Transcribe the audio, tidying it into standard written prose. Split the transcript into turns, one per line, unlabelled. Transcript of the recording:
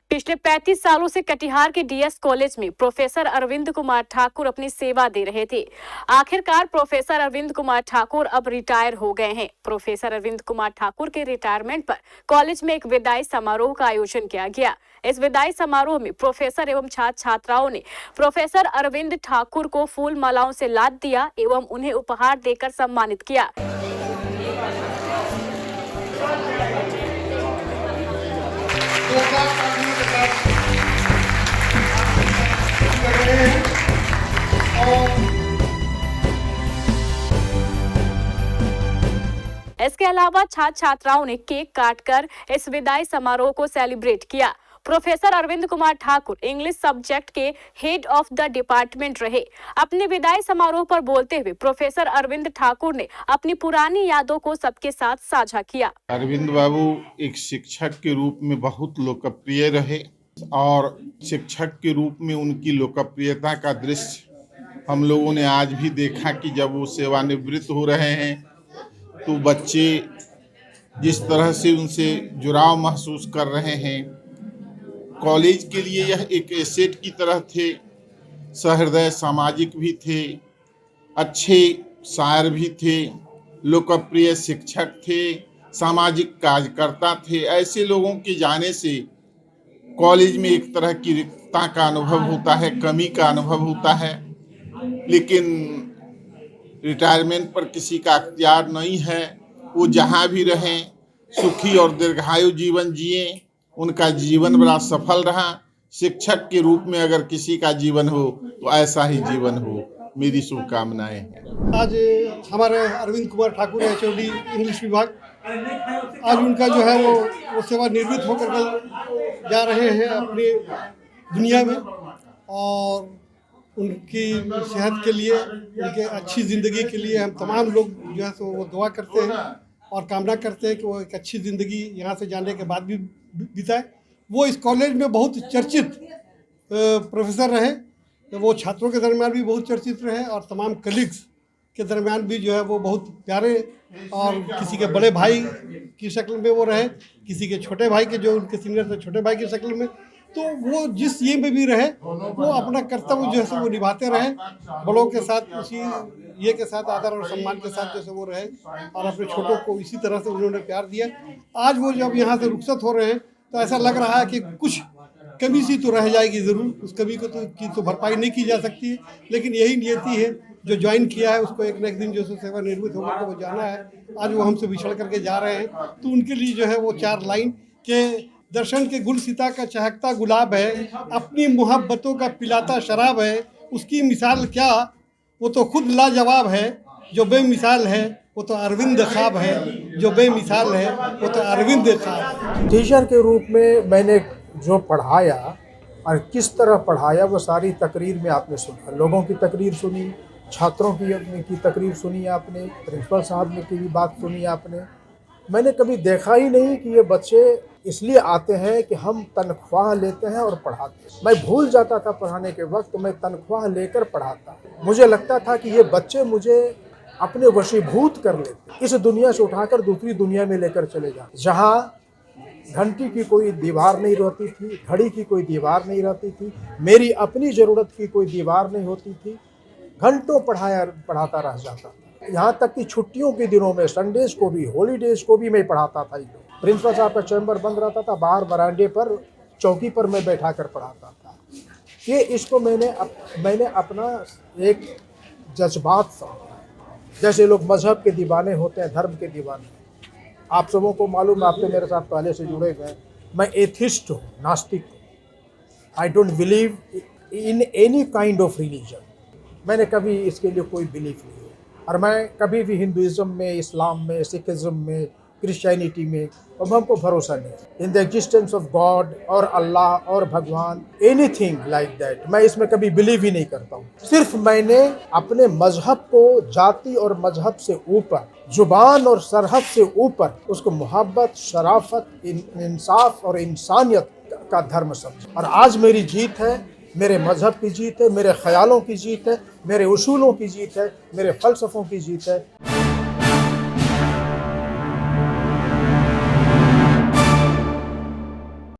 पिछले 35 सालों से कटिहार के डीएस कॉलेज में प्रोफेसर अरविंद कुमार ठाकुर अपनी सेवा दे रहे थे। आखिरकार प्रोफेसर अरविंद कुमार ठाकुर अब रिटायर हो गए हैं। प्रोफेसर अरविंद कुमार ठाकुर के रिटायरमेंट पर कॉलेज में एक विदाई समारोह का आयोजन किया गया। इस विदाई समारोह में प्रोफेसर एवं छात्र छात्राओं ने प्रोफेसर अरविंद ठाकुर को फूल मालाओं से लाद दिया एवं उन्हें उपहार देकर सम्मानित किया। इसके अलावा छात्र छात्राओं ने केक काटकर इस विदाई समारोह को सेलिब्रेट किया। Professor Arvind Kumar Thakur English subject के हेड ऑफ द डिपार्टमेंट रहे। अपने विदाई समारोह पर बोलते हुए प्रोफेसर अरविंद ठाकुर ने अपनी पुरानी यादों को सबके साथ साझा किया।
अरविंद बाबू एक शिक्षक के रूप में बहुत लोकप्रिय रहे और शिक्षक के रूप में उनकी लोकप्रियता का दृश्य हम लोगों ने आज भी देखा कि जब वो सेवानिवृत्त हो रहे हैं तो बच्चे जिस तरह से उनसे जुड़ाव महसूस कर रहे हैं। कॉलेज के लिए यह एक एसेट की तरह थे, सहृदय सामाजिक भी थे, अच्छे शायर भी थे, लोकप्रिय शिक्षक थे, सामाजिक कार्यकर्ता थे। ऐसे लोगों के जाने से कॉलेज में एक तरह की रिक्तता का अनुभव होता है, कमी का अनुभव होता है। लेकिन रिटायरमेंट पर किसी का अख्तियार नहीं है। वो जहाँ भी रहें सुखी और दीर्घायु जीवन जिए। उनका जीवन बड़ा सफल रहा। शिक्षक के रूप में अगर किसी का जीवन हो तो ऐसा ही जीवन हो। मेरी शुभकामनाएं हैं।
आज हमारे अरविंद कुमार ठाकुर एचओडी इंग्लिश विभाग, आज उनका जो है वो सेवानिवृत्त होकर के जा रहे हैं अपनी दुनिया में, और उनकी सेहत के लिए, उनके अच्छी ज़िंदगी के लिए हम तमाम लोग जो है सो वो दुआ करते हैं और कामना करते हैं कि वो एक अच्छी ज़िंदगी यहाँ से जाने के बाद भी बिताए। वो इस कॉलेज में बहुत चर्चित प्रोफेसर रहे, तो वो छात्रों के दरमियान भी बहुत चर्चित रहे और तमाम कलीग्स के दरमियान भी जो है वो बहुत प्यारे, और किसी के बड़े भाई की शक्ल में वो रहे, किसी के छोटे भाई के, जो उनके सीनियर थे, छोटे भाई की शक्ल में। तो वो जिस ये में भी रहे वो अपना कर्तव्य जो है वो निभाते रहे, बड़ों के साथ उसी ये के साथ आदर और सम्मान के साथ जैसे वो रहे, और अपने छोटों को इसी तरह से उन्होंने प्यार दिया। आज वो जब यहाँ से रुखसत हो रहे हैं तो ऐसा लग रहा है कि कुछ कमी सी तो रह जाएगी ज़रूर, उस कमी को तो भरपाई नहीं की जा सकती है, लेकिन यही नियति है। जो ज्वाइन किया है उसको एक न एक दिन जो है सेवानिवृत्त होकर के वो जाना है। आज वो हमसे बिछड़ करके जा रहे हैं, तो उनके लिए जो है वो 4 लाइन के दर्शन के गुलसिता का चहकता गुलाब है, अपनी मोहब्बतों का पिलाता शराब है, उसकी मिसाल क्या वो तो खुद लाजवाब है, जो बेमिसाल है वो तो अरविंद ख्वाब है, जो बेमिसाल है वो तो अरविंद ख्वाब।
टीचर के रूप में मैंने जो पढ़ाया और किस तरह पढ़ाया वो सारी तकरीर में आपने सुना। लोगों की तकरीर सुनी, छात्रों की तकरीर सुनी आपने, प्रिंसिपल साहब ने की भी बात सुनी आपने। मैंने कभी देखा ही नहीं कि ये बच्चे इसलिए आते हैं कि हम तनख्वाह लेते हैं और पढ़ाते हैं। मैं भूल जाता था पढ़ाने के वक्त मैं तनख्वाह लेकर पढ़ाता। मुझे लगता था कि ये बच्चे मुझे अपने वशीभूत कर लेते, इस दुनिया से उठाकर दूसरी दुनिया में लेकर चले जाते, जहाँ घंटी की कोई दीवार नहीं रहती थी, घड़ी की कोई दीवार नहीं रहती थी, मेरी अपनी ज़रूरत की कोई दीवार नहीं होती थी। घंटों पढ़ाता रह जाता था। यहाँ तक कि छुट्टियों के दिनों में, संडेज को भी, हॉलीडेज को भी मैं पढ़ाता था। प्रिंसिपल साहब का चैम्बर बंद रहता था, बाहर बरामदे पर चौकी पर मैं बैठा कर पढ़ाता था। ये इसको मैंने अपना एक जज्बात समझा। जैसे लोग मजहब के दीवाने होते हैं, धर्म के दीवाने। आप सबों को मालूम है, आप तो मेरे साथ पहले से जुड़े हुए हैं, मैं एथिस्ट हूँ, नास्तिक हूँ। I don't believe in any kind of religion. मैंने कभी इसके लिए कोई बिलीफ नहीं है, और मैं कभी भी हिंदुइज़्म में, इस्लाम में, सिखिज़्म में, क्रिश्चियनिटी में अब हमको भरोसा नहीं in the existence of God और अल्लाह और भगवान, एनीथिंग लाइक दैट। मैं इसमें कभी बिलीव ही नहीं करता हूँ। सिर्फ मैंने अपने मजहब को जाति और मजहब से ऊपर, जुबान और सरहद से ऊपर उसको मोहब्बत, शराफत, इंसाफ और इंसानियत का धर्म समझा। और आज मेरी जीत है, मेरे मज़हब की जीत है, मेरे ख़यालों की जीत है, मेरे उसूलों की जीत है, मेरे फ़लसफ़ों की जीत है।